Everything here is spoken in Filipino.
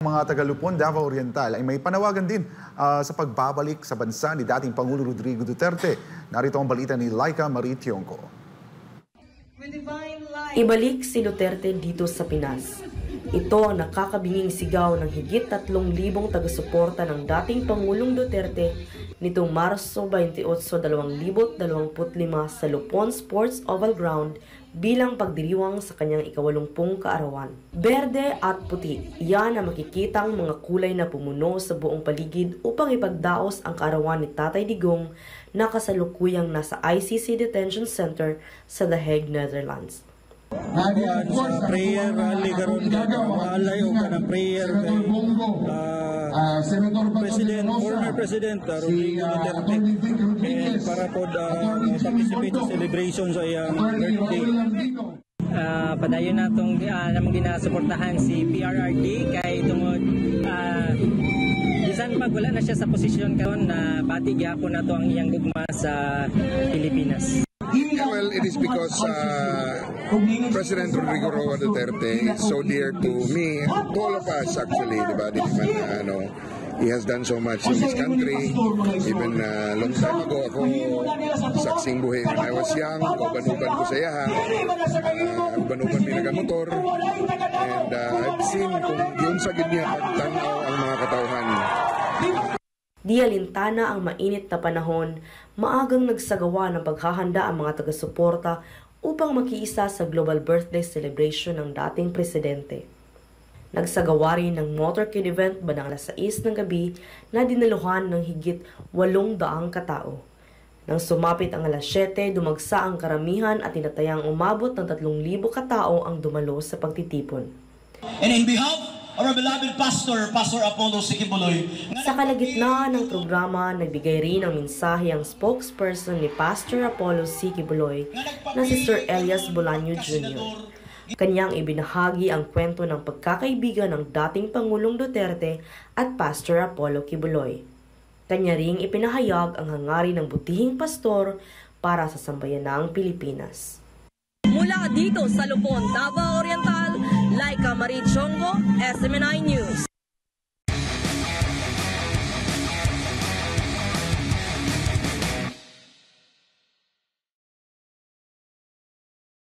Mga taga-Lupon, Davao Oriental ay may panawagan din sa pagbabalik sa bansa ni dating Pangulo Rodrigo Duterte. Narito ang balita ni Laika Marie Tionco. Ibalik si Duterte dito sa Pinas. Ito ang nakakabinging sigaw ng higit 3,000 taga-suporta ng dating Pangulong Duterte nitong Marso 28, 2025 sa Lupon Sports Oval Ground bilang pagdiriwang sa kanyang ika-80 kaarawan. Berde at puti, yan ang makikitang mga kulay na pumuno sa buong paligid upang ipagdaos ang kaarawan ni Tatay Digong na kasalukuyang nasa ICC Detention Center sa The Hague, Netherlands. Sa prayer rally karon maalay o kanang prayer kay former President Rodrigo Duterte and para po participate sa celebration sa iyang birthday. Padayon natong namang ginasuportahan si PRRD kay tungod bisan pag wala na siya sa posisyon karon na bati gyapon nato ang iyang gugma sa Pilipinas. Well, it is because President Rodrigo Roa Duterte is so dear to me, to all of us actually, diba? He has done so much in this country. Even long time ago, ako saksing buhay when I was young, kauban-uban ko sa yaha, uban-uban minaga-motor, and I've seen kung yun sa gid niya pagtanaw ang mga katauhan. Di alintana ang mainit na panahon, maagang nagsagawa ng paghahanda ang mga taga-suporta upang makiisa sa global birthday celebration ng dating presidente. Nagsagawa rin ng motorcade event bandang alas 6 ng gabi na dinaluhan ng higit 800 katao. Nang sumapit ang alas 7, dumagsa ang karamihan at tinatayang umabot ng 3,000 katao ang dumalo sa pagtitipon. And in behalf our beloved Pastor Apollo Sikibuloy. Sa kalagitnaan ng programa, nagbigay rin ng mensahe ang spokesperson ni Pastor Apollo Sikibuloy na si Sir Elias Bolaño Jr. Kanyang ibinahagi ang kwento ng pagkakaibigan ng dating Pangulong Duterte at Pastor Apollo Kibuloy. Kanya ring ipinahayag ang hangarin ng butihing pastor para sa sambayanang Pilipinas. Mula dito sa Lupon, Davao Oriental, Laika Marie Tionco, SMNI News.